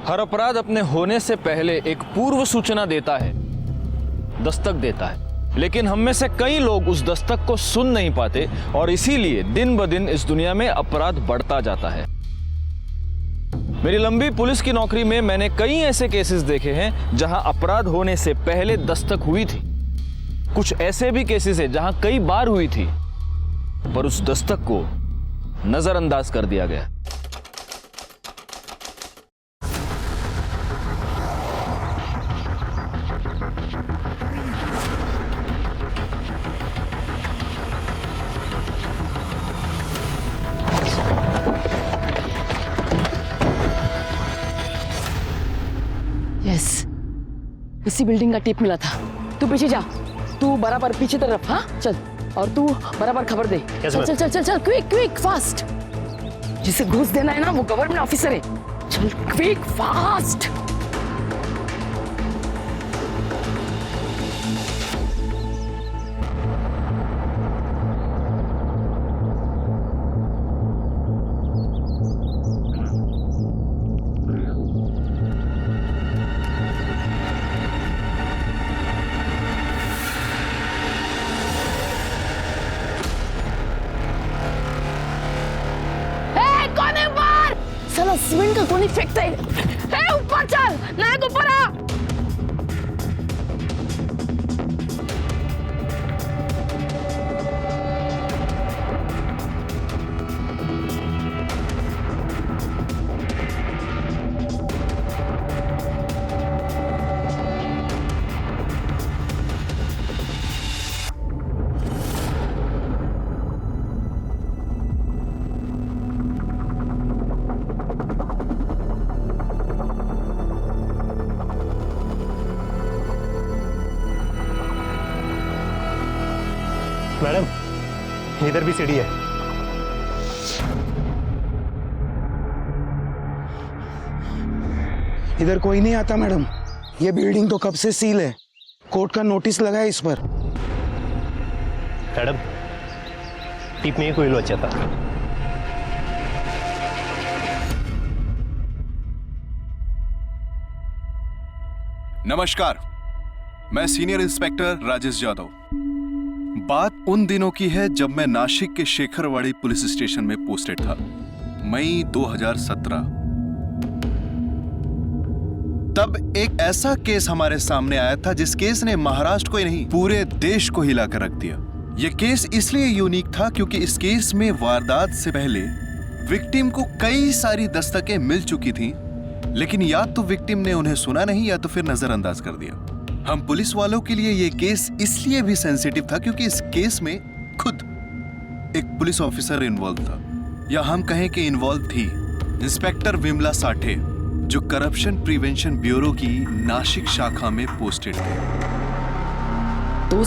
हर अपराध अपने होने से पहले एक पूर्व सूचना देता है, दस्तक देता है। लेकिन हम में से कई लोग उस दस्तक को सुन नहीं पाते और इसीलिए दिन ब दिन इस दुनिया में अपराध बढ़ता जाता है। मेरी लंबी पुलिस की नौकरी में मैंने कई ऐसे केसेस देखे हैं जहां अपराध होने से पहले दस्तक हुई थी। कुछ ऐसे भी केसेस हैं जहां कई बार हुई थी पर उस दस्तक को नजरअंदाज कर दिया गया। यस, इसी बिल्डिंग का टिप मिला था। तू पीछे जा, तू बराबर पीछे तरफ। हाँ चल, और तू बराबर खबर दे। चल चल चल चल चल, क्विक क्विक फास्ट। जिसे घूस देना है ना वो गवर्नमेंट ऑफिसर है। चल क्विक फास्ट। साला सीमेंट का गोली फेंकता है। ऊपर चल, नायक ऊपर आ। मैडम, इधर भी सीढ़ी है। इधर कोई नहीं आता मैडम। ये बिल्डिंग तो कब से सील है। कोर्ट का नोटिस लगा है इस पर। मैडम, टिप में कोई लोचा था। नमस्कार, मैं सीनियर इंस्पेक्टर राजेश यादव। बात उन दिनों की है जब मैं नासिक के शेखरवाड़ी पुलिस स्टेशन में पोस्टेड था। मई 2017। तब एक ऐसा केस हमारे सामने आया था जिस केस ने महाराष्ट्र को ही नहीं पूरे देश को हिला कर रख दिया। यह केस इसलिए यूनिक था क्योंकि इस केस में वारदात से पहले विक्टिम को कई सारी दस्तकें मिल चुकी थीं, लेकिन या तो विक्टिम ने उन्हें सुना नहीं या तो फिर नजरअंदाज कर दिया। हम पुलिस वालों के लिए यह केस इसलिए भी सेंसिटिव था क्योंकि इस केस में खुद एक पुलिस ऑफिसर इन्वॉल्व था, या हम कहें कि इन्वॉल्व थी। इंस्पेक्टर विमला साठे, जो करप्शन प्रिवेंशन ब्यूरो की नासिक शाखा में पोस्टेड थे। 2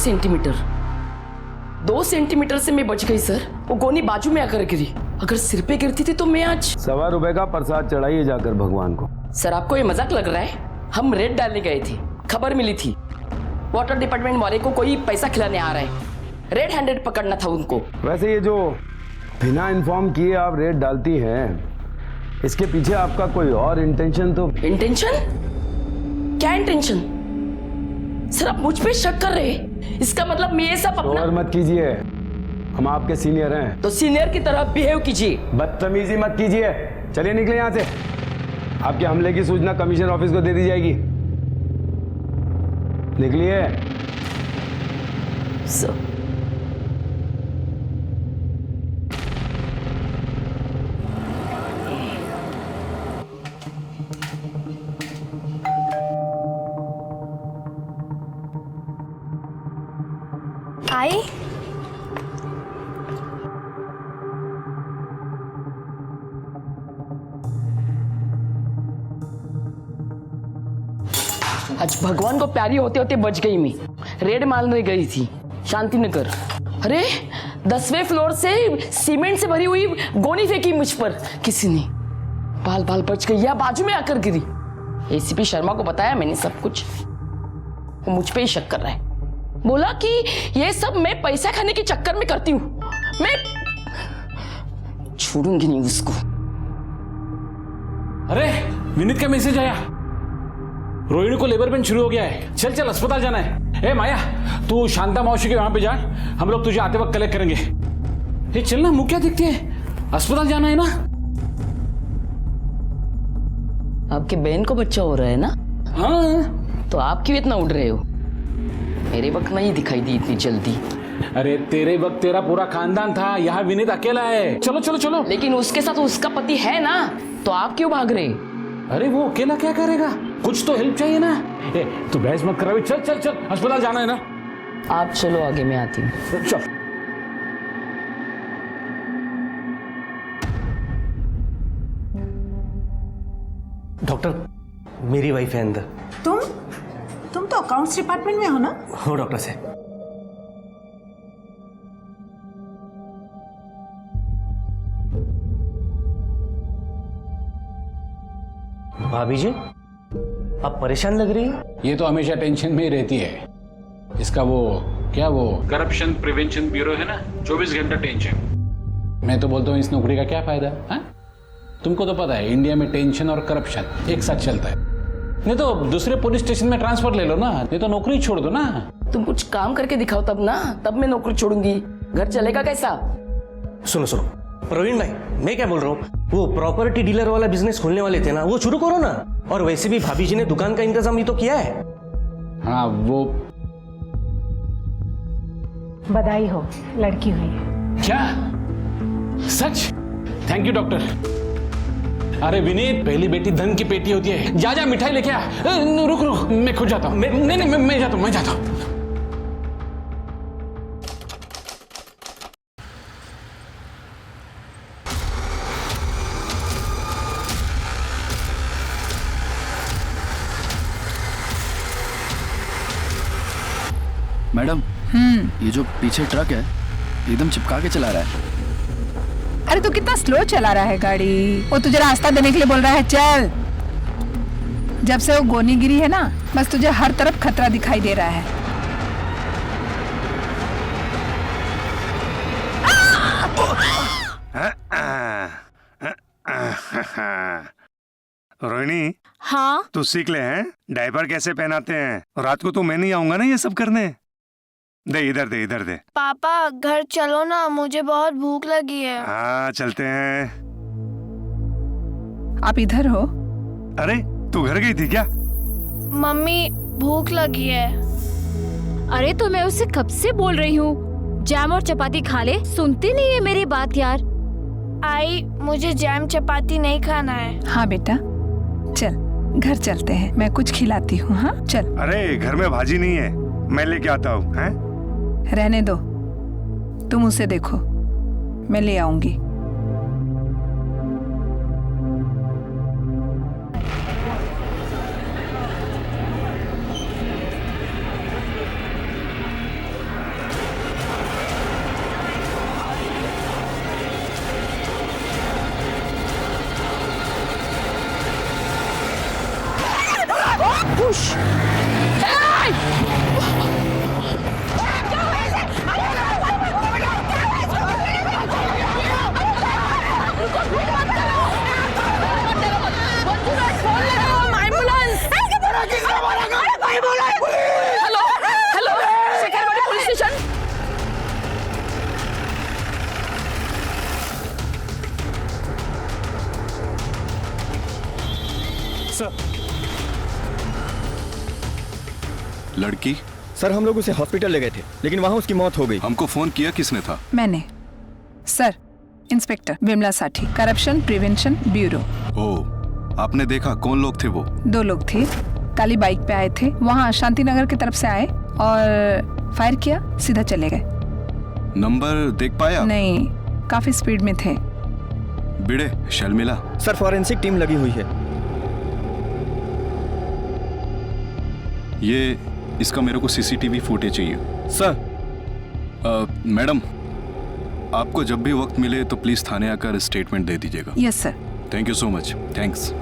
सेंटीमीटर से मैं बच गई सर। वो गोली बाजू में आकर गिरी। अगर सिर पे गिरती थी तो मैं आज। ₹1.25 रुपए का प्रसाद चढ़ाइए जाकर भगवान को। सर आपको ये मजाक लग रहा है? हम रेड डालने गए थे, खबर मिली थी वाटर डिपार्टमेंट वाले को कोई पैसा खिलाने आ रहा है। रेड हैंडेड पकड़ना था उनको। वैसे ये जो बिना इन्फॉर्म किए आप रेड डालती हैं, इसके पीछे आपका कोई और इंटेंशन तो? इंटेंशन? क्या इंटेंशन? सर आप मुझ पे शक कर रहे हैं? इसका मतलब मैं ये सब अपना। और मत कीजिए, हम आपके सीनियर हैं। तो सीनियर की तरह बिहेव कीजिए। बदतमीजी मत कीजिए। चलिए निकले यहाँ से। आपके हमले की सूचना कमिश्नर ऑफिस को दे दी जाएगी। निकलिए। सर आई आज भगवान को प्यारी होते होते बच गई मैं। रेड मारने गई थी शांतिनगर। अरे 10वें फ्लोर से सीमेंट से भरी हुई गोनी फेंकी मुझ पर किसी ने। बाल बाल बच गई या बाजू में आकर गिरी। एसीपी शर्मा को बताया मैंने सब कुछ। वो मुझ पे ही शक कर रहा है। बोला कि ये सब मैं पैसा खाने के चक्कर में करती हूँ। मैं छोड़ूंगी नहीं उसको। अरे विनीत का मैसेज आया, रोहिणी को लेबर पेन शुरू हो गया है। चल चल अस्पताल जाना है। ए माया, तू शांता मौसी के वहां पे जा, हम लोग तुझे आते वक्त कलेक्ट करेंगे। ये चलना, मुंह क्या दिखती है, अस्पताल जाना है ना। आपके बहन को बच्चा हो रहा है ना? हाँ। तो आप क्यों इतना उड़ रहे हो? मेरे वक्त नहीं दिखाई दी इतनी जल्दी। अरे तेरे वक्त तेरा पूरा खानदान था, यहाँ विनीत अकेला है। चलो चलो चलो। लेकिन उसके साथ उसका पति है ना, तो आप क्यों भाग रहे? अरे वो अकेला क्या करेगा, कुछ तो हेल्प चाहिए ना। ए, तू बहस मत कर, चल चल चल, अस्पताल जाना है ना। आप चलो आगे, मैं आती हूँ। चल। डॉक्टर, मेरी वाइफ है अंदर। तुम तो अकाउंट्स डिपार्टमेंट में हो ना? हो डॉक्टर साहब। भाभी जी, आप परेशान लग रही हैं। ये तो हमेशा टेंशन में ही रहती है। इसका वो क्या, वो करप्शन प्रिवेंशन ब्यूरो है ना, 24 घंटा टेंशन। मैं तो बोलता हूँ इस नौकरी का क्या फायदा है? तुमको तो पता है इंडिया में टेंशन और करप्शन एक साथ चलता है। नहीं तो दूसरे पुलिस स्टेशन में ट्रांसफर ले लो ना, नहीं तो नौकरी छोड़ दो ना। तुम कुछ काम करके दिखाओ तब ना, तब मैं नौकरी छोड़ूंगी। घर चलेगा कैसा? सुनो सुनो प्रवीण भाई, मैं क्या बोल रहा हूँ, वो प्रॉपर्टी डीलर वाला बिजनेस खोलने वाले थे ना, वो शुरू करो ना। और वैसे भी भाभी जी ने दुकान का इंतजाम भी तो किया है। हाँ वो बधाई हो, लड़की हुई है। क्या सच? Thank you doctor. अरे विनीत, पहली बेटी धन की पेटी होती है। जा जा मिठाई लेके आ। रुक रुक, मैं खुद जाता हूँ। नहीं मैं जाता हूँ। मैडम, ये जो पीछे ट्रक है एकदम चिपका के चला रहा है। अरे तू कितना स्लो चला रहा है गाड़ी। वो तुझे रास्ता देने के लिए बोल रहा है, चल। जब से वो गोनी गिरी है ना, बस तुझे हर तरफ खतरा दिखाई दे रहा है। रोहिणी, हाँ तू सीख ले हैं डायपर कैसे पहनाते हैं। रात को तो मैं नहीं आऊंगा ना ये सब करने। दे इधर दे। पापा घर चलो ना, मुझे बहुत भूख लगी है। हाँ चलते हैं। आप इधर हो? अरे तू घर गई थी क्या? मम्मी भूख लगी है। अरे तो मैं उससे कब से बोल रही हूँ जैम और चपाती खा ले, सुनती नहीं है मेरी बात यार। आई, मुझे जैम चपाती नहीं खाना है। हाँ बेटा चल, घर चलते हैं, मैं कुछ खिलाती हूँ। हाँ चल। अरे घर में भाजी नहीं है, मैं लेके आता हूँ। हैं? रहने दो, तुम उसे देखो, मैं ले आऊंगी। Hello, Shekharwadi police station. लड़की? सर हम लोग उसे हॉस्पिटल ले गए थे, लेकिन वहाँ उसकी मौत हो गई। हमको फोन किया किसने था? मैंने। सर, इंस्पेक्टर विमला साठी, करप्शन प्रिवेंशन ब्यूरो। ओह, आपने देखा कौन लोग थे वो? 2 लोग थे, काली बाइक पे आए थे, वहाँ शांति नगर की तरफ से आए और फायर किया, सीधा चले गए। नंबर देख पाया? नहीं, काफी स्पीड में थे। बिड़े शर्मिला। सर फॉरेंसिक टीम लगी हुई है। ये इसका मेरे को सीसीटीवी फुटेज चाहिए। सर। मैडम, आपको जब भी वक्त मिले तो प्लीज थाने आकर स्टेटमेंट दे दीजिएगा। Yes sir. Thank you so much. Thanks.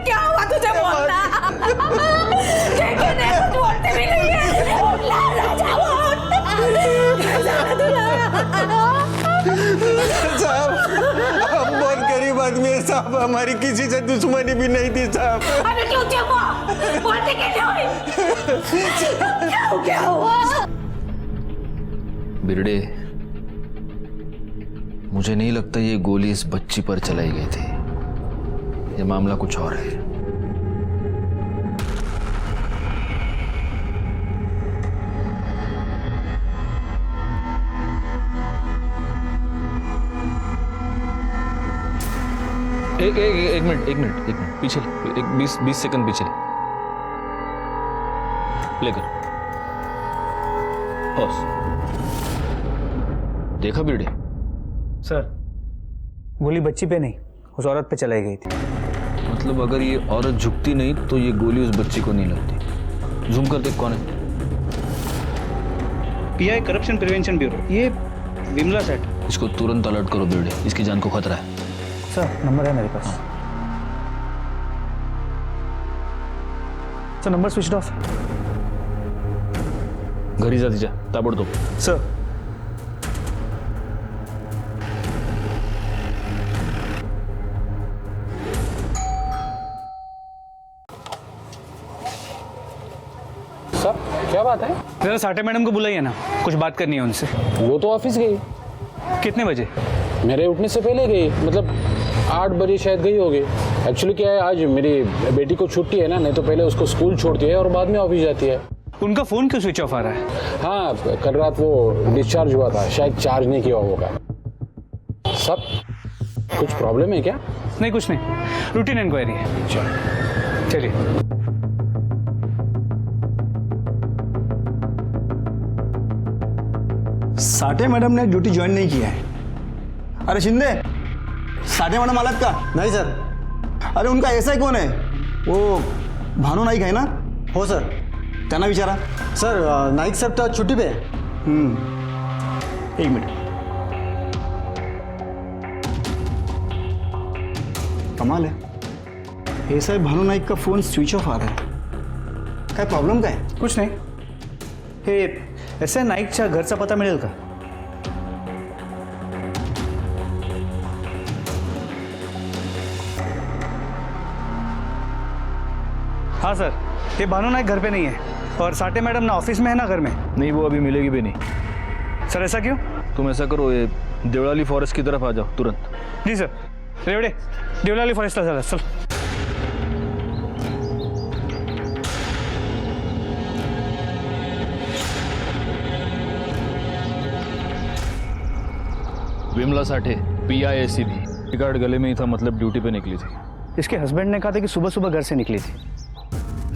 क्या हुआ तुझे? बोलना। देखो, कुछ बोलते भी नहीं है। साहब, हमारी किसी से दुश्मनी भी नहीं थी साहब। अरे क्यों हुआ? बोलते क्यों नहीं? क्या हुआ? बिरडे, मुझे नहीं लगता ये गोली इस बच्ची पर चलाई गई थी। ये मामला कुछ और है। एक मिनट पीछे ले, 20 सेकंड पीछे लेकर पॉज। देखा बिरडे? सर, गोली बच्ची पे नहीं, उस औरत पे चलाई गई थी। मतलब अगर ये औरत झुकती नहीं तो ये गोली उस बच्ची को नहीं लगती। जूम कर देख कौन है। पीआई करप्शन प्रिवेंशन ब्यूरो, ये विमला सेठ। इसको तुरंत अलर्ट करो बिरडे, इसकी जान को खतरा है। सर, नंबर है मेरे पास। Sir, number switch off. घरी जा तिच्या ताबडतोब। सर, सब क्या बात है? जरा साठे मैडम को बुलाइए ना, कुछ बात करनी है उनसे। वो तो ऑफिस गई। कितने बजे? मेरे उठने से पहले गई, मतलब 8 बजे शायद गई होगी। एक्चुअली क्या है, आज मेरी बेटी को छुट्टी है ना, नहीं तो पहले उसको स्कूल छोड़ती है और बाद में ऑफिस जाती है। उनका फोन क्यों स्विच ऑफ आ रहा है? हाँ, कल रात वो डिस्चार्ज हुआ था, शायद चार्ज नहीं किया होगा। सब कुछ प्रॉब्लम है क्या? नहीं, कुछ नहीं, रूटीन इंक्वायरी है। चलिए। साठे मैडम ने ड्यूटी ज्वाइन नहीं किया है। अरे शिंदे, साठे मैडम आलात का? नहीं सर। अरे उनका एसआई कौन है? वो भानु नाईक है ना? हो सर। त्यांना विचारा। सर, नाईक साहब तो छुट्टी पे। एक मिनट। कमाल है, एसआई भानु नाईक का फोन स्विच ऑफ आ रहा है। काय प्रॉब्लेम काय? कुछ नाही। हे एसआई नाईकच्या घरचा पता मिळेल का? हाँ सर, ये भानु नाईक घर पे नहीं है और साठे मैडम ना ऑफिस में है ना घर में। नहीं, वो अभी मिलेगी भी नहीं। सर, ऐसा क्यों? तुम ऐसा करो, ये देवलाली फॉरेस्ट की तरफ आ जाओ तुरंत। जी सर। रेवड़े, देवलाली फॉरेस्टला चला, चल। विमला साठे, PIACB। गार्ड गले में ही था, मतलब ड्यूटी पे निकली थी। इसके हस्बैंड ने कहा था कि सुबह सुबह घर से निकली थी।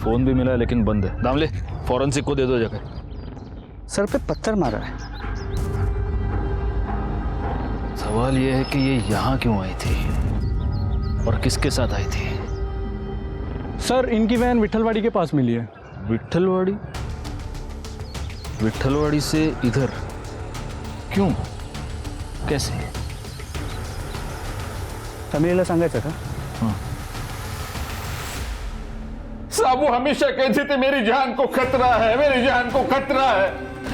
फोन भी मिला लेकिन बंद है। दामले, फॉरेंसिक को दे दो जाकर। सर पे पत्थर मारा है। सवाल यह है कि ये यहाँ क्यों आई थी और किसके साथ आई थी? सर, इनकी वैन विठलवाड़ी के पास मिली है। विठलवाड़ी? विठलवाड़ी से इधर क्यों, कैसे? फॅमिलीला सांगायचं का? साहब, वो हमेशा कहते थे मेरी जान को खतरा है, मेरी जान को खतरा है।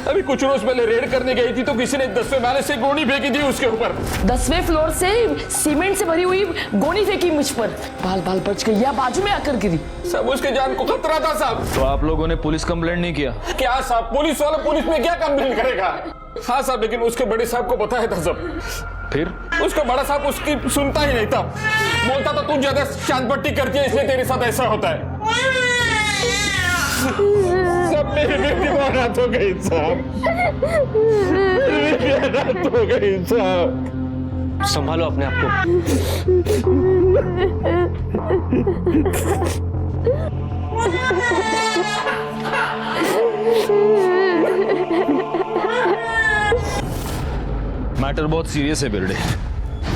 अभी कुछ रोज पहले रेड करने गई थी तो किसी ने 10वें माले से गोनी फेंकी थी उसके ऊपर। 10वें फ्लोर से सीमेंट से भरी हुई गोनी फेंकी मुझ पर। बाल बाल बच गई या बाजू में आकर गिरी। सब उसके जान को खतरा था साहब। तो आप लोगों ने पुलिस कंप्लेंट नहीं किया? क्या साहब, पुलिस वाला पुलिस में क्या कंप्लेंट करेगा? हाँ साहब, लेकिन उसके बड़े साहब को बताया था सब। फिर उसका बड़ा साहब उसकी सुनता ही नहीं था, बोलता था तू ज्यादा शांतपट्टी करती है इसलिए तेरे साथ ऐसा होता है। सब मेरी बेटी रात हो गई साहब, मेरी रात हो गई साहब। संभालो अपने आप को। मैटर बहुत सीरियस है बिरडे।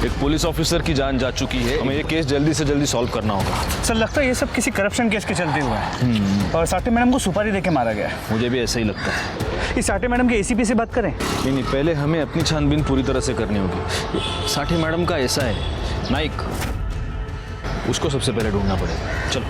एक पुलिस ऑफिसर की जान जा चुकी है। हमें ये केस जल्दी से जल्दी सॉल्व करना होगा। सर, लगता है ये सब किसी करप्शन केस के चलते हुआ है और साठे मैडम को सुपारी देके मारा गया। मुझे भी ऐसा ही लगता है। इस साठे मैडम के एसीपी से बात करें? नहीं, पहले हमें अपनी छानबीन पूरी तरह से करनी होगी। साठे मैडम का ऐसा है नाइक, उसको सबसे पहले ढूंढना पड़ेगा। चलो।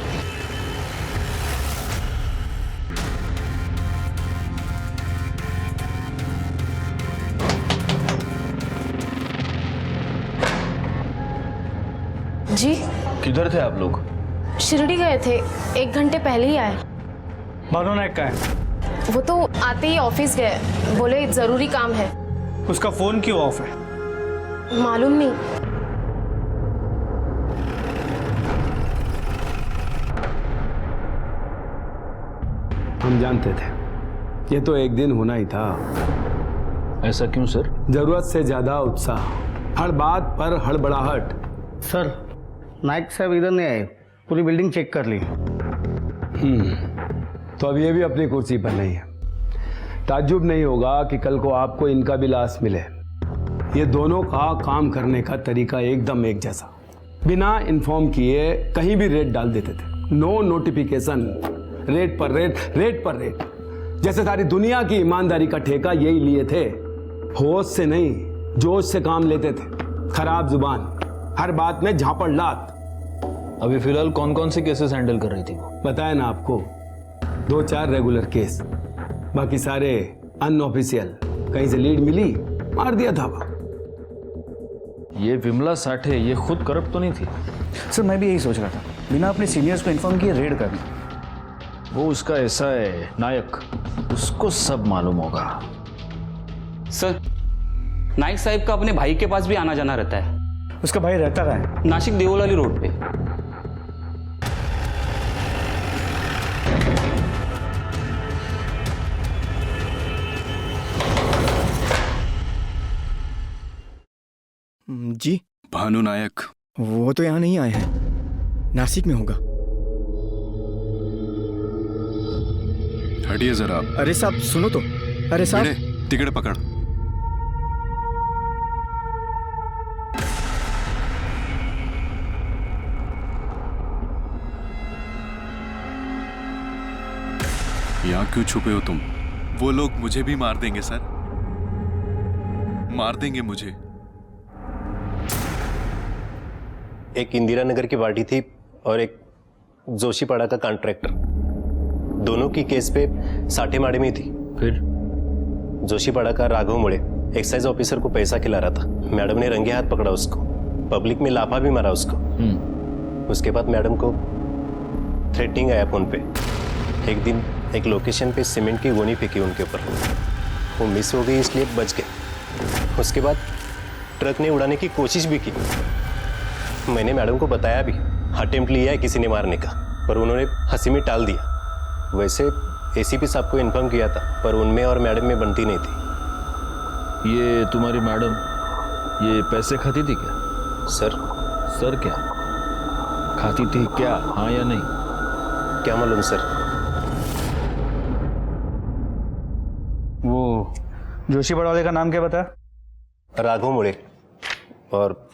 जी किधर थे आप लोग? शिरडी गए थे, 1 घंटे पहले ही आए। भानु नायक का है? वो तो आते ही ऑफिस गए, बोले जरूरी काम है। उसका फोन क्यों ऑफ है? मालूम नहीं। हम जानते थे ये तो एक दिन होना ही था। ऐसा क्यों सर? जरूरत से ज्यादा उत्साह, हर बात पर हड़बड़ाहट। सर नायक साहब इधर नहीं आए, पूरी बिल्डिंग चेक कर ली। तो अब ये भी अपनी कुर्सी पर नहीं है। ताज्जुब नहीं होगा कि कल को आपको इनका भी लाश मिले। ये दोनों का काम करने का तरीका एकदम एक जैसा, बिना इन्फॉर्म किए कहीं भी रेड डाल देते थे। नो नोटिफिकेशन, रेट पर रेट, रेट पर रेट, जैसे सारी दुनिया की ईमानदारी का ठेका यही लिए थे। होश से नहीं, जोश से काम लेते थे। खराब जुबान, हर बात में झापड़ लात। अभी फिलहाल कौन कौन से केसेस हैंडल कर रही थी वो? बताया ना आपको, 2-4 रेगुलर केस, बाकी सारे अनऑफिशियल। कहीं से लीड मिली, मार दिया था। ये विमला साठे ये खुद करप्ट तो नहीं थी? सर मैं भी यही सोच रहा था, बिना अपने सीनियर्स को इन्फॉर्म किए रेड करना। वो उसका ऐसा है नायक, उसको सब मालूम होगा। सर नाइक साहब का अपने भाई के पास भी आना जाना रहता है। उसका भाई रहता कहाँ है? नासिक देवलाली रोड पे। जी भानु नायक? वो तो यहाँ नहीं आए हैं, नासिक में होगा। हटिए जरा। अरे साहब सुनो तो। अरे साहब टिकट पकड़। यहाँ क्यों छुपे हो तुम? वो लोग मुझे भी मार देंगे सर, मार देंगे मुझे। एक इंदिरा नगर की पार्टी थी और एक जोशीपाड़ा का कॉन्ट्रैक्टर, दोनों की केस पे साठे माड़े में थी। फिर जोशीपाड़ा का राघव मुड़े एक्साइज ऑफिसर को पैसा खिला रहा था। मैडम ने रंगे हाथ पकड़ा उसको, पब्लिक में लाफा भी मारा उसको। उसके बाद मैडम को थ्रेटनिंग आया फोन पे। एक दिन एक लोकेशन पे सीमेंट की गोनी फेंकी उनके ऊपर, वो मिस हो गई इसलिए बच गए। उसके बाद ट्रक ने उड़ाने की कोशिश भी की। मैंने मैडम को बताया भी, अटेम्प्ट लिया है किसी ने मारने का, पर उन्होंने हंसी में टाल दिया। वैसे एसीपी साहब को इन्फॉर्म किया था, पर उनमें और मैडम में बनती नहीं थी। ये तुम्हारी मैडम ये पैसे खाती थी क्या? सर क्या खाती थी क्या, हाँ या नहीं? क्या मालूम सर। वो जोशीपाड़ा वाले का नाम क्या बता? राघव मुड़े, और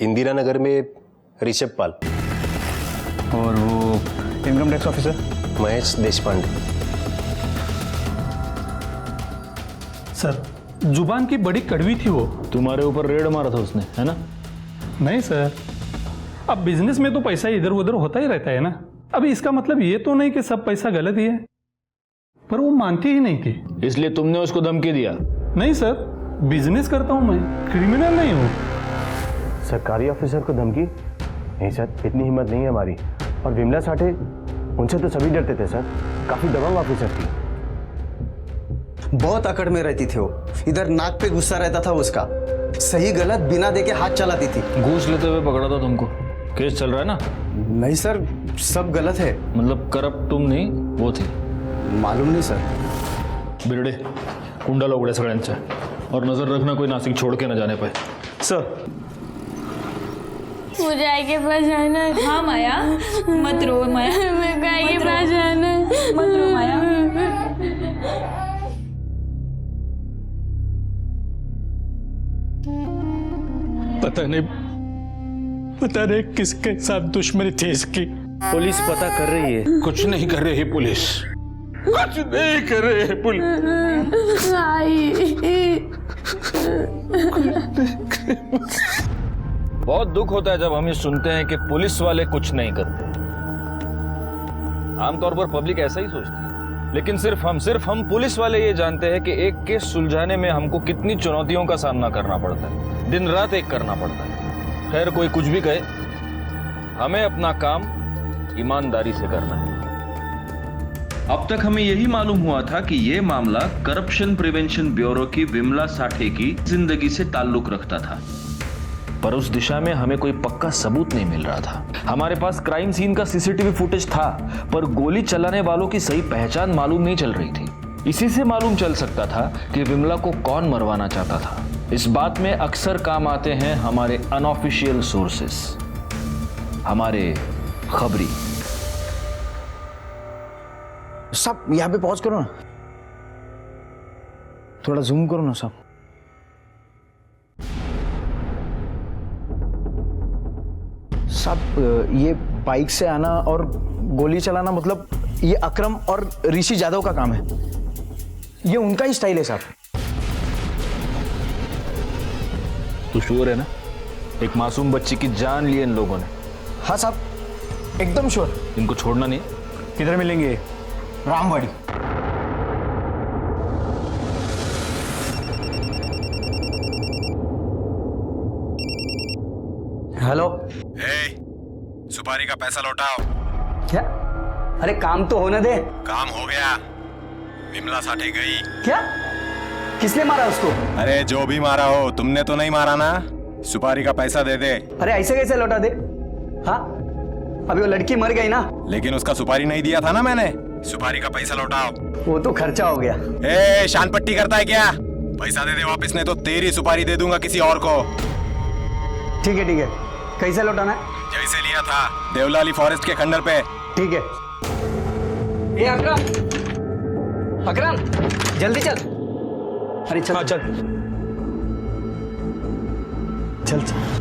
इंदिरा नगर में ऋषभ पाल। और वो income tax officer Mahesh Deshpande. Sir जुबान की बड़ी कड़वी थी वो। तुम्हारे ऊपर रेड मारा था उसने, है ना? नहीं सर, अब बिजनेस में तो पैसा इधर उधर होता ही रहता है ना। अभी इसका मतलब ये तो नहीं कि सब पैसा गलत ही है, पर वो मानती ही नहीं थी। इसलिए तुमने उसको धमकी दिया? नहीं सर, बिजनेस करता हूं मैं, क्रिमिनल नहीं हूं। सरकारी ऑफिसर को धमकी? नहीं सर, इतनी हिम्मत नहीं है हमारी। और विमला साठे, उनसे तो सभी डरते थे सर, काफी दबंग ऑफिसर थी। बहुत अकड़ में रहती थी वो, इधर नाक पे गुस्सा रहता था उसका, सही गलत बिना देखे हाथ चलाती थी। घूस लेते हुए पकड़ा था तुमको? केस चल रहा है ना? नहीं सर, सब गलत है। मतलब करप्ट तुम नहीं, वो थी? मालूम नहीं सर। बिरडे कुंडा उघड्या सगळ्यांच्या, और नजर रखना कोई नासिक छोड़ के न जाने पाए। सर मुझे आई के पास जाना है। हाँ माया, मत रो माया, मेरे को आई के पास जाना है। मत रो माया। पता नहीं किसके साथ दुश्मनी थी इसकी। पुलिस पता कर रही है। कुछ नहीं कर रही पुलिस, कुछ नहीं कर रही है पुलिस। बहुत दुख होता है जब हम ये सुनते हैं कि पुलिस वाले कुछ नहीं करते। आमतौर पर पब्लिक ऐसा ही सोचती है, लेकिन सिर्फ हम पुलिस वाले ये जानते हैं कि एक केस सुलझाने में हमको कितनी चुनौतियों का सामना करना पड़ता है, दिन रात एक करना पड़ता है। खैर कोई कुछ भी कहे, हमें अपना काम ईमानदारी से करना है। अब तक हमें यही मालूम हुआ था कि यह मामला करप्शन प्रिवेंशन ब्यूरो की विमला साठे की जिंदगी से ताल्लुक रखता था, पर उस दिशा में हमें कोई पक्का सबूत नहीं मिल रहा था। हमारे पास क्राइम सीन का सीसीटीवी फुटेज था, पर गोली चलाने वालों की सही पहचान मालूम नहीं चल रही थी। इसी से मालूम चल सकता था कि विमला को कौन मरवाना चाहता था। इस बात में अक्सर काम आते हैं हमारे अनऑफिशियल सोर्सेस, हमारे खबरी। सब यहाँ पे पॉज करो ना, थोड़ा जूम करो ना सब। सब ये बाइक से आना और गोली चलाना, मतलब ये अकरम और ऋषि जादव का काम है। ये उनका ही स्टाइल है साहब। तू श्योर है ना? एक मासूम बच्ची की जान ली इन लोगों ने। हाँ साहब, एकदम श्योर। इनको छोड़ना नहीं। किधर मिलेंगे? रामवाड़ी। हेलो। सुपारी का पैसा लौटाओ। क्या? अरे काम तो होने दे। काम हो गया, विमला साठे गई। क्या? किसने मारा उसको? अरे जो भी मारा हो, तुमने तो नहीं मारा ना। सुपारी का पैसा दे दे। अरे ऐसे कैसे लौटा दे? हाँ, अभी वो लड़की मर गई ना। लेकिन उसका सुपारी नहीं दिया था ना मैंने। सुपारी का पैसा लौटाओ। वो तो खर्चा हो गया। ए, शान पट्टी करता है क्या? पैसा दे दे वापस, नहीं तो तेरी सुपारी दे दूंगा किसी और को। ठीक है ठीक है, कैसे लौटाना है? जैसे लिया था, देवलाली फॉरेस्ट के खंडर पे। ठीक है। ए अकरम, अकरम जल्दी चल। अरे चल। हाँ, चल चल चल।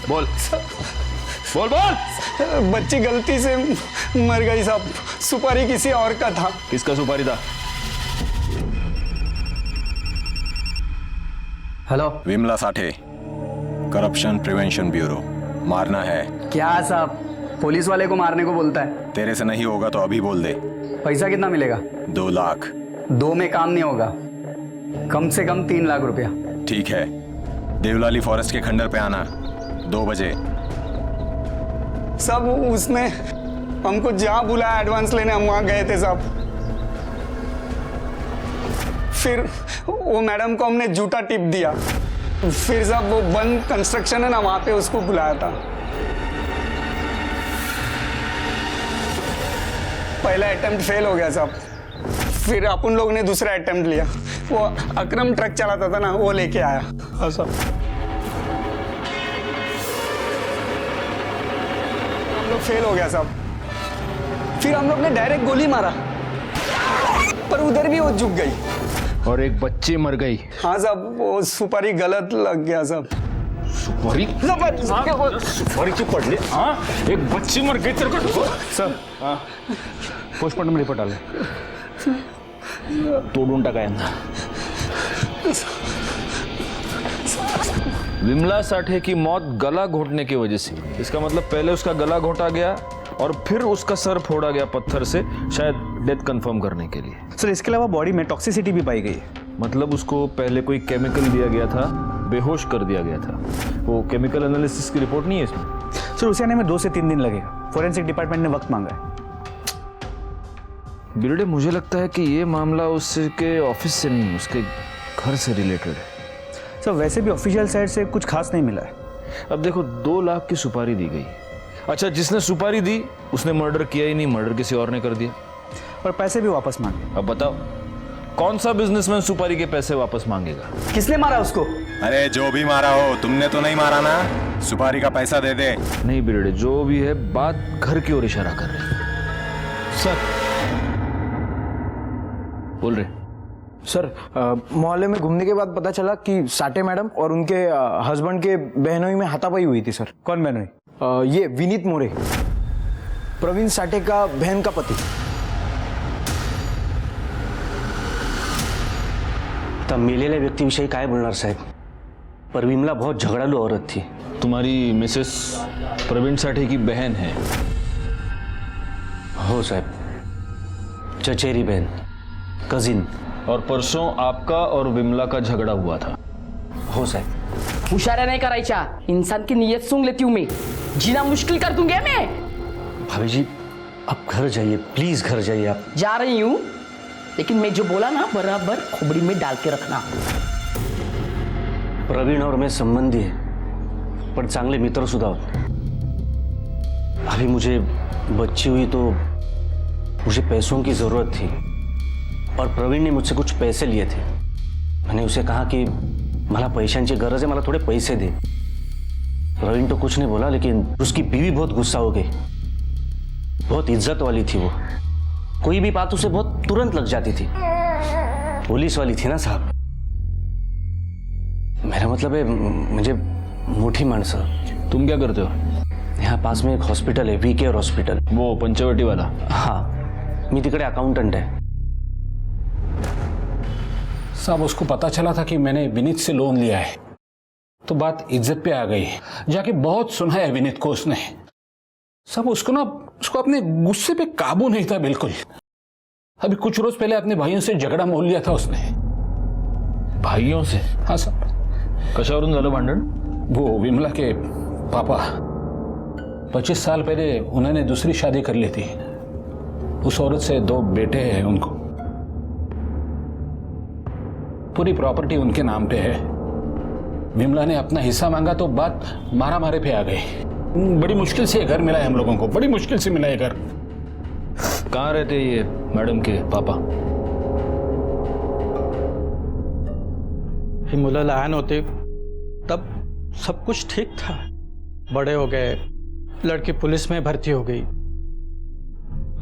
बोल बोल बोल। बच्ची गलती से मर गई साहब। सुपारी किसी और का था। किसका सुपारी था? Hello. Vimla Sathe, corruption prevention bureau. मारना है क्या साहब? पुलिस वाले को मारने को बोलता है। तेरे से नहीं होगा तो अभी बोल दे। पैसा कितना मिलेगा? 2 लाख। 2 में काम नहीं होगा, कम से कम 3 लाख रुपया। ठीक है, देवलाली फॉरेस्ट के खंडर पे आना 2 बजे। सब उसने हमको जहां बुलाया एडवांस लेने, हम वहां गए थे साहब। फिर वो मैडम को हमने झूठा टिप दिया। फिर साहब वो बंद कंस्ट्रक्शन है ना, वहां पे उसको बुलाया था। पहला अटेम्प्ट फेल हो गया साहब। फिर अपन लोग ने दूसरा अटेम्प्ट लिया। वो अकरम ट्रक चलाता था ना, वो लेके आया। हाँ साहब, फेल हो गया साहब। फिर हम लोग ने डायरेक्ट गोली मारा, पर उधर भी वो झुक गई और एक बच्ची मर गई। हाँ साहब, वो सुपारी गलत लग गया साहब। सुपारी? सुपारी क्यों पड़ ली? हाँ, एक बच्ची मर गई तेरे को। सर, पोस्टमार्टम रिपोर्ट डाले। तोडून टाकायला। विमला साठे की मौत गला घोटने की वजह से। इसका मतलब पहले उसका गला घोटा गया और फिर उसका सर फोड़ा गया पत्थर से, शायद डेथ कंफर्म करने के लिए। सर, इसके अलावा बॉडी में टॉक्सिसिटी भी पाई गई है। मतलब उसको पहले कोई केमिकल दिया गया था, बेहोश कर दिया गया था। वो केमिकल एनालिसिस की रिपोर्ट नहीं है इसमें। सर, उसे आने में 2 से 3 दिन लगेगा। फोरेंसिक डिपार्टमेंट ने वक्त मांगा है। बिरडे, मुझे लगता है कि ये मामला उसके ऑफिस से नहीं, उसके घर से रिलेटेड है। सर, वैसे भी ऑफिशियल साइड से कुछ खास नहीं मिला है। अब देखो, 2 लाख की सुपारी दी गई। अच्छा, जिसने सुपारी दी उसने मर्डर किया ही नहीं, मर्डर किसी और ने कर दिया और पैसे भी वापस मांगे। अब बताओ, कौन सा बिजनेसमैन सुपारी के पैसे वापस मांगेगा? किसने मारा उसको? अरे जो भी मारा हो, तुमने तो नहीं मारा ना। सुपारी का पैसा दे दे। नहीं बिरडे, जो भी है बात घर की ओर इशारा कर रही है। सर, बोल रहे सर, मोहल्ले में घूमने के बाद पता चला कि साठे मैडम और उनके हस्बैंड के बहनोई में हाथापाई हुई थी सर। कौन बहनोई? ये विनीत मोरे, प्रवीण साठे का बहन का पति। आता मेलेल्या व्यक्तीविषयी काय बोलणार साहेब, पर विमला बहुत झगड़ालू औरत थी. तुम्हारी मिसेस प्रवीण साठे की बहन है? हो साहब, चचेरी बहन, कजिन. और परसों आपका और विमला का झगड़ा हुआ था? हो साहब. हुशाऱ्या नहीं करायच्या, इंसान की नीयत सूंघ लेती हूँ मैं, जीना मुश्किल कर दूंगी मैं. भाभी जी आप घर जाइए, प्लीज घर जाइए आप. जा रही हूँ, लेकिन मैं जो बोला ना बराबर खोपड़ी में डाल के रखना. प्रवीण और मैं संबंधी है, पर चांगले मित्र सुद्धा आहोत. अभी मुझे बच्ची हुई तो मुझे पैसों की जरूरत थी और प्रवीण ने मुझसे कुछ पैसे लिए थे. मैंने उसे कहा कि मला पैशांची गरज है, मला थोड़े पैसे दे. प्रवीण तो कुछ नहीं बोला, लेकिन उसकी बीवी बहुत गुस्सा हो गई. बहुत इज्जत वाली थी वो, कोई भी बात उसे बहुत तुरंत लग जाती थी. पुलिस वाली थी ना साहब. मेरा मतलब है मुझे मोठी माणसं. तुम क्या करते हो? यहाँ पास में एक हॉस्पिटल है, वीकेयर हॉस्पिटल. वो पंचवटी वाला? हाँ, मी तिकडे अकाउंटंट है. साहब उसको पता चला था कि मैंने विनीत से लोन लिया है, तो बात इज्जत पे आ गई. जाके बहुत सुनाया विनीत को उसने. सब उसको अपने गुस्से पे काबू नहीं था बिल्कुल. अभी कुछ रोज पहले अपने भाइयों से झगड़ा मोल लिया था उसने. भाइयों से? हाँ साहब. कशावरून झालं भांडण? वो विमला के पापा 25 साल पहले उन्होंने दूसरी शादी कर ली थी. उस औरत से 2 बेटे हैं उनको. पूरी प्रॉपर्टी उनके नाम पे है. विमला ने अपना हिस्सा मांगा तो बात मारा मारे पे आ गई. बड़ी मुश्किल से घर मिला है हम लोगों को, बड़ी मुश्किल से मिला है घर. कहाँ रहते ये मैडम के पापा? ही मुलं लहान होते तब सब कुछ ठीक था. बड़े हो गए, लड़की पुलिस में भर्ती हो गई,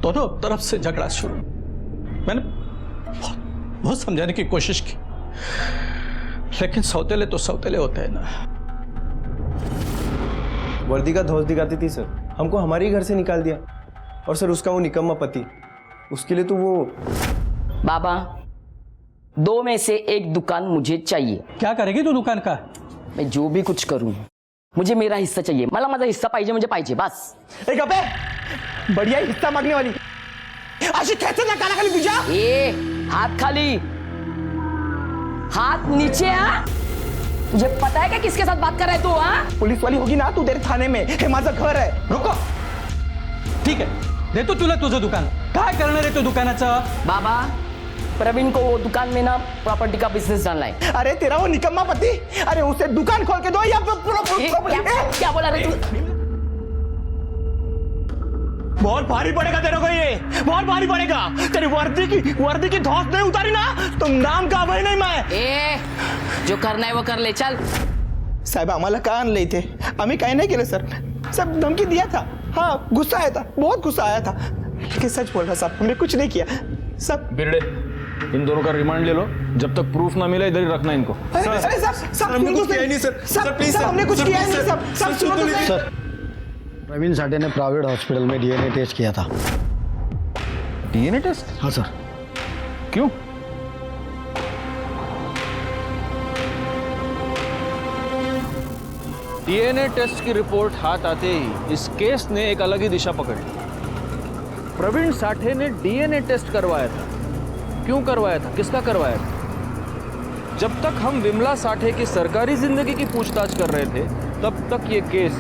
दोनों तरफ से झगड़ा शुरू. मैंने बहुत समझाने की कोशिश की, लेकिन सौतेले तो सौतेले होते हैं ना. वर्दी का धौस दिखाती थी सर, हमको हमारे ही घर से निकाल दिया. और सर उसका वो निकम्मा पति, उसके लिए तो वो. बाबा 2 में से एक दुकान मुझे चाहिए. क्या करेगी तू दुकान का? मैं जो भी कुछ करूं, मुझे मेरा हिस्सा चाहिए. मला माझा हिस्सा पाहिजे म्हणजे पाहिजे बस. एक अबे बढ़िया हिस्सा मांगने वाली अशी खेचत ना कानाखाली तुझ्या. ए हाथ खाली, हाथ नीचे. तुझे पता है क्या किसके साथ बात कर रहा है तू? हाँ, पुलिस वाली होगी ना तू तेरे थाने में. हे माझं घर आहे. रुको, ठीक आहे, देतो तुला तुझं दुकान. काय करणार आहे तू दुकानाचं? बाबा प्रवीण को वो दुकान में ना प्रॉपर्टी का बिजनेस डालना है. अरे तेरा वो निकम्मा पति, अरे उसे दुकान खोल के दो या क्या बोला रे तू? बहुत भारी पड़ेगा तेरे को, ये बहुत भारी पड़ेगा. तेरी वर्दी की धौस नहीं उतारी ना तो नाम का अभय नाही. मैं ए जो करना है वो कर ले, चल. साहेब आम्हाला का आणलं इथे? आम्ही काही नाही केलं सर. सब धमकी दिया था. हाँ गुस्सा आया था, बहुत गुस्सा आया था, लेकिन सच बोल रहा साहब, हमने कुछ नहीं किया. सब बिरड़े, इन दोनों का रिमांड ले लो. जब तक प्रूफ ना मिले इधर ही रखना इनको. हमने कुछ किया नहीं सर. सर प्लीज, हमने कुछ किया नहीं सर. प्रवीण साठे ने प्राइवेट हॉस्पिटल में डीएनए टेस्ट किया था. DNA test? हाँ सर. क्यों? डीएनए टेस्ट की रिपोर्ट हाथ आते ही इस केस ने एक अलग ही दिशा पकड़ ली. प्रवीण साठे ने डीएनए टेस्ट करवाया था. क्यों करवाया था, किसका करवाया था? जब तक हम विमला साठे की सरकारी जिंदगी की पूछताछ कर रहे थे तब तक ये केस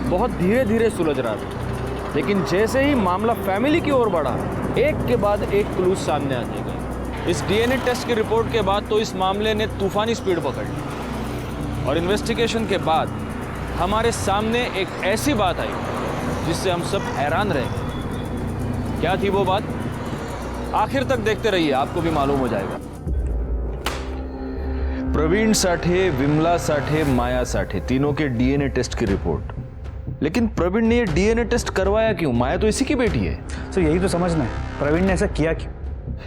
बहुत धीरे धीरे सुलझ रहा था. लेकिन जैसे ही मामला फैमिली की ओर बढ़ा, एक के बाद एक क्लूज सामने आते गए. इस डीएनए टेस्ट की रिपोर्ट के बाद तो इस मामले ने तूफानी स्पीड पकड़ ली और इन्वेस्टिगेशन के बाद हमारे सामने एक ऐसी बात आई जिससे हम सब हैरान रह गए. क्या थी वो बात? आखिर तक देखते रहिए, आपको भी मालूम हो जाएगा. प्रवीण साठे, विमला साठे, माया साठे, तीनों के डीएनए टेस्ट की रिपोर्ट. लेकिन प्रवीण ने ये डीएनए टेस्ट करवाया क्यों? माया तो इसी की बेटी है. सर यही तो समझना है, प्रवीण ने ऐसा किया क्यों?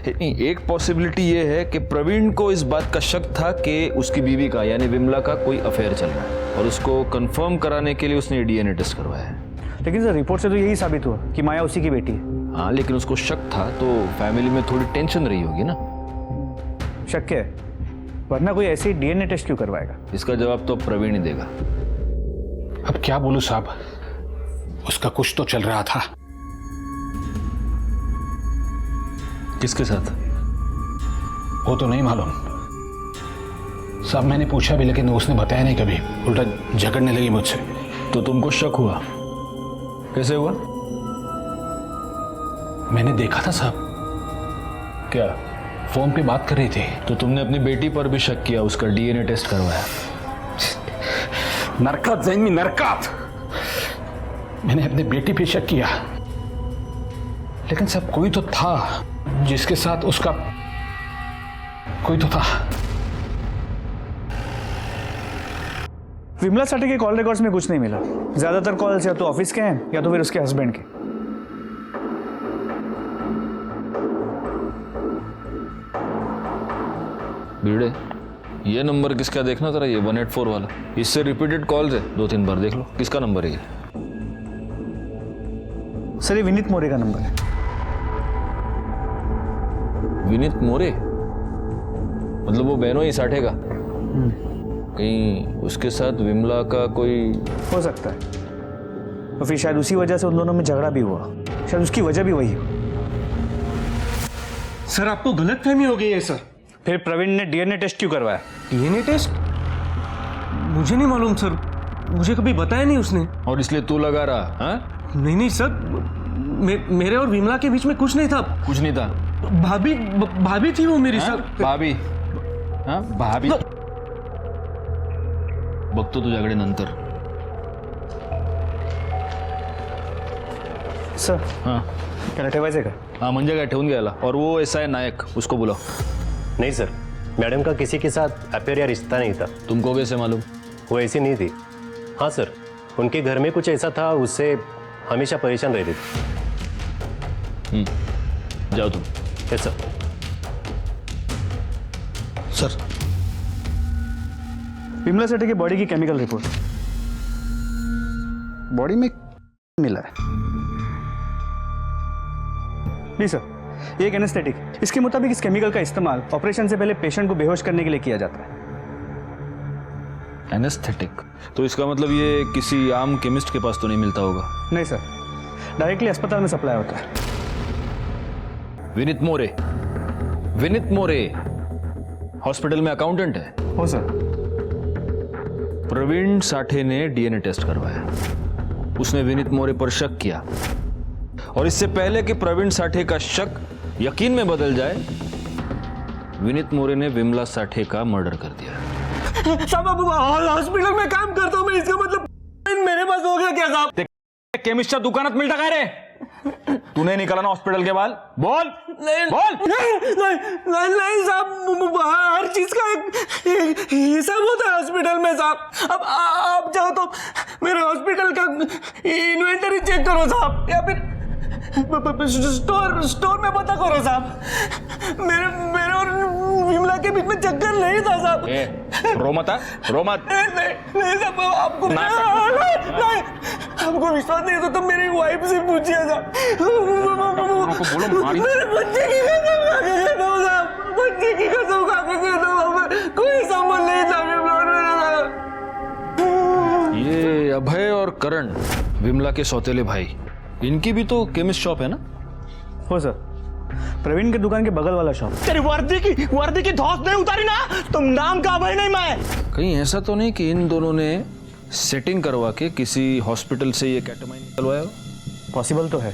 नहीं, एक पॉसिबिलिटी ये है कि प्रवीण को इस बात का शक था कि उसकी बीवी का यानी विमला का कोई अफेयर चल रहा है और उसको कंफर्म कराने के लिए उसने डीएनए टेस्ट करवाया है. लेकिन सर रिपोर्ट से तो यही साबित हुआ कि माया उसी की बेटी है. हाँ, लेकिन उसको शक था तो फैमिली में थोड़ी टेंशन रही होगी ना. शक है, वरना कोई ऐसे ही डीएनए टेस्ट क्यों करवाएगा? इसका जवाब तो प्रवीण ही देगा। अब क्या बोलूं साहब, उसका कुछ तो चल रहा था। किसके साथ? वो तो नहीं मालूम साहब, मैंने पूछा भी लेकिन उसने बताया नहीं कभी, उल्टा झगड़ने लगी मुझसे। तो तुमको शक हुआ? कैसे हुआ? मैंने देखा था साहब। क्या? फोन पे बात कर रही थी। तो तुमने अपनी बेटी पर भी शक किया, उसका डीएनए टेस्ट करवाया? नरकात जैन में नरकात। मैंने अपनी बेटी पे शक किया, लेकिन सब कोई तो था जिसके साथ उसका कोई तो था। विमला साठे के कॉल रिकॉर्ड्स में कुछ नहीं मिला। ज्यादातर कॉल्स या तो ऑफिस के हैं या तो फिर उसके हस्बैंड के। भिड़े, ये नंबर किसका देखना जरा, ये 184 वाला। इससे रिपीटेड कॉल्स है, 2-3 बार देख लो किसका नंबर है ये। सर ये विनीत मोरे का नंबर है। विनीत मोरे? मतलब वो बहनों ही साठे का? कहीं उसके साथ विमला का कोई? हो सकता है, तो फिर शायद उसी वजह से उन दोनों में झगड़ा भी हुआ। शायद उसकी वजह भी वही हो। सर आपको गलतफहमी हो गई है सर। फिर प्रवीण ने डीएनए टेस्ट क्यों करवाया? DNA test? मुझे नहीं मालूम सर, मुझे कभी बताया नहीं उसने। और इसलिए तू लगा रहा? हाँ? नहीं सर, मेरे और विमला के बीच में कुछ नहीं था। कुछ नहीं था? भाभी थी वो मेरी। सर भाभी? हाँ भाभी? बघतो तुझ्याकडे नंतर। सर हाँ त्याला ठेवायचं का? हाँ म्हणजे काय, ठेवून घ्यायला। और वो ऐसा है नायक, उसको बुलाओ। नहीं सर, मैडम का किसी के साथ अफेयर या रिश्ता नहीं था। तुमको कैसे मालूम? वो ऐसी नहीं थी। हाँ सर, उनके घर में कुछ ऐसा था, उससे हमेशा परेशान रहती थी। जाओ तुम। Yes sir. सर विमला सेठी की बॉडी की केमिकल रिपोर्ट। बॉडी में मिला है। जी सर, ये एक एनेस्थेटिक। इसके मुताबिक इस केमिकल का इस्तेमाल ऑपरेशन से पहले पेशेंट को बेहोश करने के लिए किया जाता है। एनेस्थेटिक? तो इसका मतलब ये किसी आम केमिस्ट के पास तो नहीं मिलता होगा? नहीं सर, डायरेक्टली अस्पताल में सप्लाई होता है। विनीत मोरे? विनीत मोरे हॉस्पिटल में अकाउंटेंट है? हो सर। प्रवीण साठे ने डीएनए टेस्ट करवाया, उसने विनीत मोरे पर शक किया, और इससे पहले कि प्रवीण साठे का शक यकीन में बदल जाए, विनीत मोरे ने विमला साठे का मर्डर कर दिया। साहब हॉस्पिटल में काम करता हूँ मैं, इसका मतलब मेरे पास हो गया क्या साहब? केमिस्टच्या दुकानात मिळता काय रे? तूने निकाला ना हॉस्पिटल के बाल? बोल नहीं, बोल। नहीं साहब, हर चीज का एक हिसाब होता है हॉस्पिटल में साहब। अब आप जाओ तो मेरे हॉस्पिटल का इन्वेंटरी चेक करो साहब, या फिर स्टोर में पता करो साहब। मेरे और विमला के बीच में चक्कर नहीं था साहब। रोमता रोमत? नहीं साहब, आपको नहीं, आपको विश्वास नहीं है तो मेरी वाइफ से पूछिए साहब। मेरे बच्चे की कसम खा के कहता हूँ साहब, बच्चे की कसम खा के कहता हूँ, कोई संबंध नहीं था मेरे साथ। ये अभय और करण, विमला के सौतेले भाई, इनकी भी तो केमिस्ट शॉप है ना? हो सर, प्रवीण के दुकान के बगल वाला शॉप। तेरी वर्दी की धौस नहीं उतारी ना, तुम नाम का भाई नहीं मैं। कहीं ऐसा तो नहीं कि इन दोनों ने सेटिंग करवा के किसी हॉस्पिटल से ये केटामाइन निकलवाया हो? पॉसिबल तो है।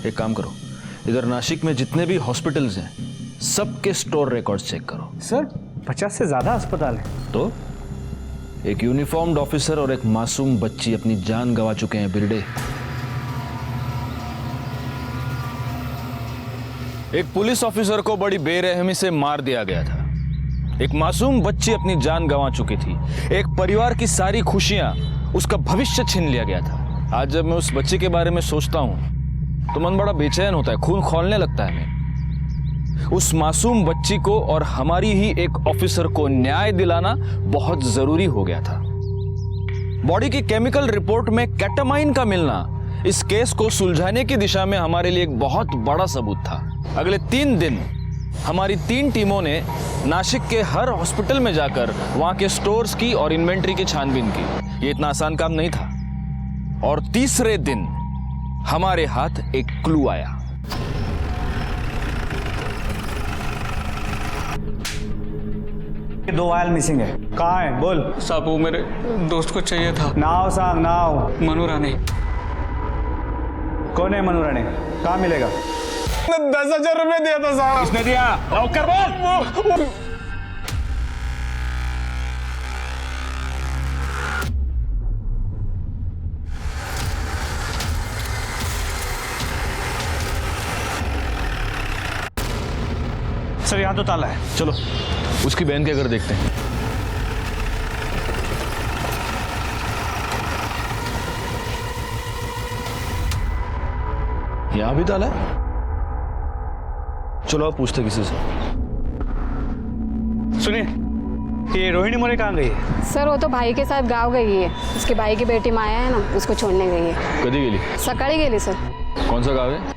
एक काम करो, इधर नासिक में जितने भी हॉस्पिटल्स हैं सबके स्टोर रिकॉर्ड्स चेक करो। सर 50 से ज्यादा अस्पताल है। तो एक यूनिफॉर्म्ड ऑफिसर और एक मासूम बच्ची अपनी जान गंवा चुके हैं बिरडे। एक पुलिस ऑफिसर को बड़ी बेरहमी से मार दिया गया था, एक मासूम बच्ची अपनी जान गंवा चुकी थी, एक परिवार की सारी खुशियां, उसका भविष्य छीन लिया गया था। आज जब मैं उस बच्ची के बारे में सोचता हूं तो मन बड़ा बेचैन होता है, खून खौलने लगता है। उस मासूम बच्ची को और हमारी ही एक ऑफिसर को न्याय दिलाना बहुत जरूरी हो गया था। बॉडी की केमिकल रिपोर्ट में केटामाइन का मिलना इस केस को सुलझाने की दिशा में हमारे लिए एक बहुत बड़ा सबूत था। अगले 3 दिन हमारी 3 टीमों ने नासिक के हर हॉस्पिटल में जाकर वहां के स्टोर्स की और इन्वेंट्री की छानबीन की। ये इतना आसान काम नहीं था। और तीसरे दिन हमारे हाथ एक क्लू आया। दो वायल मिसिंग है। कहाँ है बोल। साहब वो मेरे दोस्त को चाहिए था। नाव सांग नाव। मनु राणे। कौन है मनु राणे? कहाँ मिलेगा? 10,000 रुपए दिया था साहब। किसने दिया? नौकर बोल। सर यहाँ तो ताला है। चलो उसकी बहन के घर देखते हैं। यहां भी ताला है। चलो आप पूछते किसी से। सुनिए, ये रोहिणी मोरे कहाँ गई है? सर वो तो भाई के साथ गाँव गई है। उसके भाई की बेटी माया है ना, उसको छोड़ने गई है। कधी गेली? सकाळी गेली सर। कौन सा गाँव है?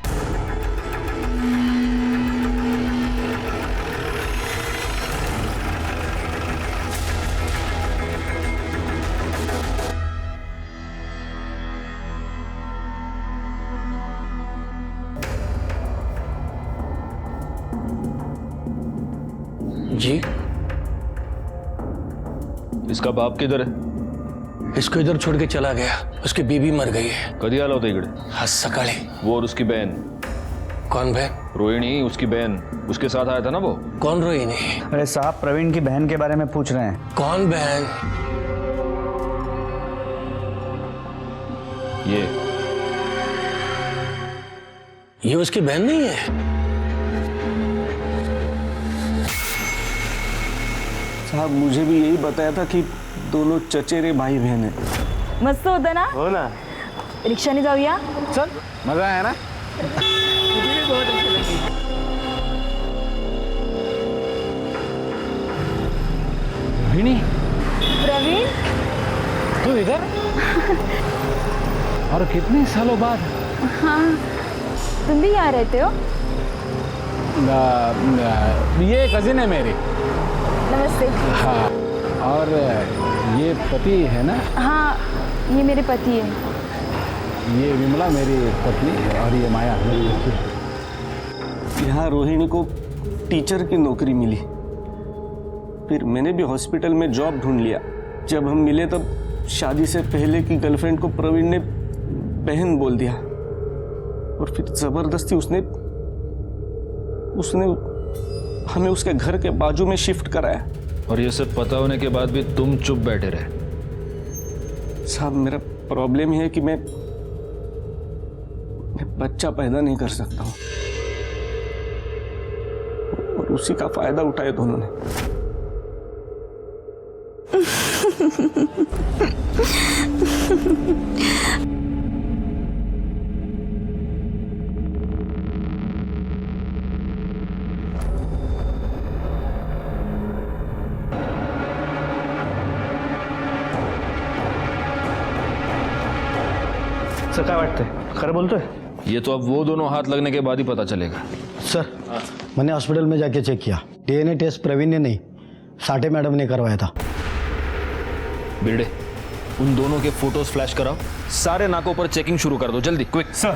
जी इसका बाप किधर है? इसको इधर छोड़ के चला गया। उसकी बीबी मर गई है। कधी आला होता इकडे? आज सकाळी। वो और उसकी बहन। कौन बहन? रोहिणी, उसकी बहन। उसके साथ आया था ना वो। कौन रोहिणी? अरे साहब प्रवीण की बहन के बारे में पूछ रहे हैं। कौन बहन? ये उसकी बहन नहीं है? साहब मुझे भी यही बताया था कि दोनों चचेरे भाई बहन हैं। मस्त होतं ना? हो ना। रिक्षाने जाऊया? चल मजा आया ना? रोहिणी, प्रवीण तू इधर? और कितने सालों बाद? हाँ, तुम भी यहाँ रहते हो? ये कजिन है मेरी। नमस्ते। हाँ, और ये पति है ना? हाँ, ये मेरे पति है। ये विमला मेरी पत्नी है और ये माया मेरी बच्ची है। यहाँ रोहिणी को टीचर की नौकरी मिली। फिर मैंने भी हॉस्पिटल में जॉब ढूंढ लिया। जब हम मिले तब शादी से पहले की गर्लफ्रेंड को प्रवीण ने बहन बोल दिया और फिर जबरदस्ती उसने हमें उसके घर के बाजू में शिफ्ट कराया। और ये सब पता होने के बाद भी तुम चुप बैठे रहे। साहब मेरा प्रॉब्लम है कि मैं बच्चा पैदा नहीं कर सकता हूं और उसी का फायदा उठाया दोनों ने। सर काय वाटतंय? खरं बोलतोय? ये तो अब वो दोनों हाथ लगने के बाद ही पता चलेगा। सर मैंने हॉस्पिटल में जाके चेक किया। डीएनए टेस्ट प्रवीण ने नहीं, साठे मैडम ने करवाया था। बिरडे, उन दोनों के फोटोज फ्लैश कराओ। सारे नाकों पर चेकिंग शुरू कर दो, जल्दी, क्विक। सर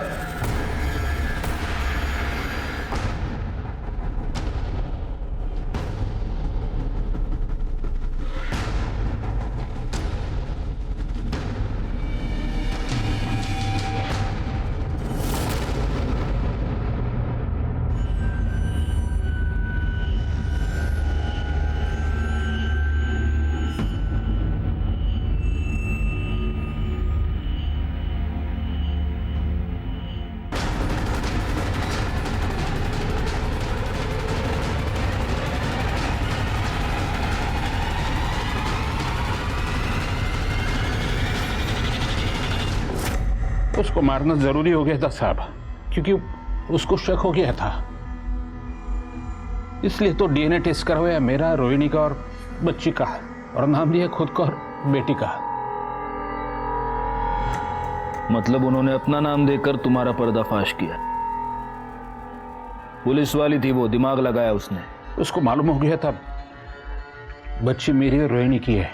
उसको मारना जरूरी हो गया था साहब, क्योंकि उसको शक हो गया था। इसलिए तो डीएनए टेस्ट करवाया, मेरा, रोहिणी का और बच्ची का, और नाम लिया खुद का और बेटी का। मतलब उन्होंने अपना नाम देकर तुम्हारा पर्दाफाश किया। पुलिस वाली थी वो, दिमाग लगाया उसने। उसको मालूम हो गया था बच्ची मेरी और रोहिणी की है,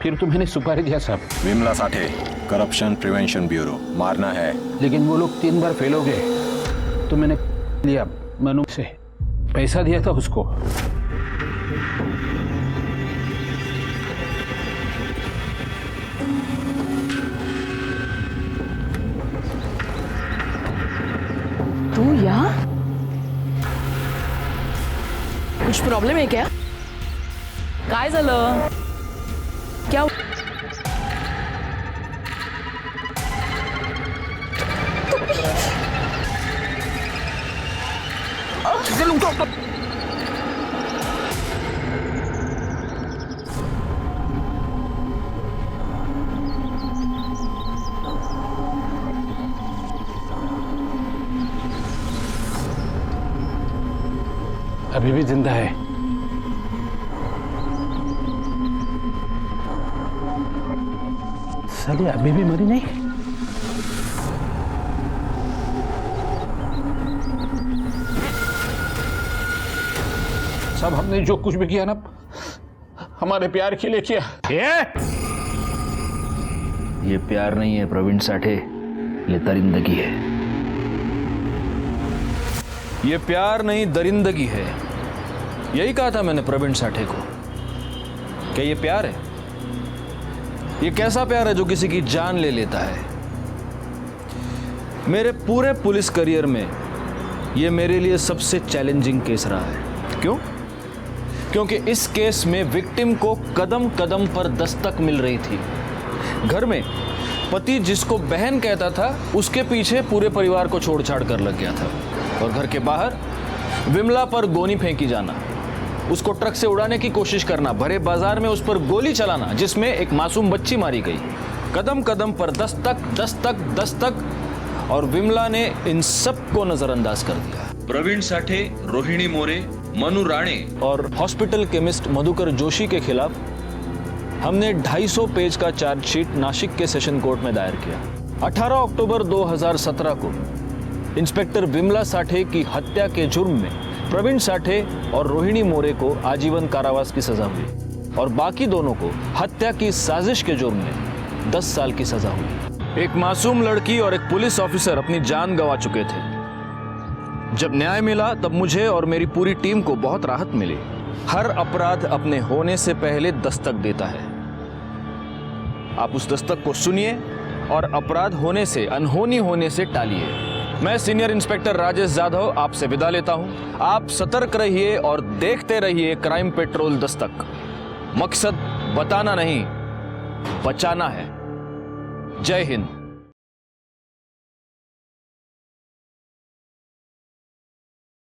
फिर तो मैंने सुपारी दिया साहब। Vimla Sathe, corruption prevention bureau, मारना है। लेकिन वो लोग 3 बार फेल हो गए तो मैंने लिया, मनु से पैसा दिया था उसको। तू यहाँ? कुछ प्रॉब्लेम है क्या? काय झालं? क्या अभी भी जिंदा है। साली अभी भी मरी नहीं। सब हमने जो कुछ भी किया ना हमारे प्यार के लिए किया। ये प्यार नहीं है प्रवीण साठे, ये दरिंदगी है। ये प्यार नहीं दरिंदगी है, यही कहा था मैंने प्रवीण साठे को। क्या ये प्यार है? ये कैसा प्यार है जो किसी की जान ले लेता है? मेरे पूरे पुलिस करियर में ये मेरे लिए सबसे चैलेंजिंग केस रहा है। क्यों? क्योंकि इस केस में विक्टिम को कदम कदम पर दस्तक मिल रही थी। घर में पति जिसको बहन कहता था उसके पीछे पूरे परिवार को छोड़ छाड़ कर लग गया था, और घर के बाहर विमला पर गोनी फेंकी जाना, उसको ट्रक से उड़ाने की कोशिश करना, भरे बाजार में उस पर गोली चलाना जिसमें एक मासूम बच्ची मारी गई। कदम कदम पर दस्तक दस्तक दस्तक, और विमला ने इन सब को नजरअंदाज कर दिया। प्रवीण साठे, रोहिणी मोरे, मनु राणे और हॉस्पिटल केमिस्ट मधुकर जोशी के खिलाफ हमने 250 पेज का चार्जशीट नासिक के सेशन कोर्ट में दायर किया। 18 अक्टूबर 2017 को इंस्पेक्टर विमला साठे की हत्या के जुर्म में प्रवीण साठे और रोहिणी मोरे को आजीवन कारावास की सजा हुई, और बाकी दोनों को हत्या की साजिश के जुर्म में 10 साल की सजा हुई। एक मासूम लड़की और एक पुलिस ऑफिसर अपनी जान गंवा चुके थे। जब न्याय मिला तब मुझे और मेरी पूरी टीम को बहुत राहत मिली। हर अपराध अपने होने से पहले दस्तक देता है। आप उस दस्तक को सुनिए और अपराध होने से, अनहोनी होने से टालिए। मैं सीनियर इंस्पेक्टर राजेश यादव आपसे विदा लेता हूं। आप सतर्क रहिए और देखते रहिए क्राइम पेट्रोल दस्तक। मकसद बताना नहीं, बचाना है। जय हिंद।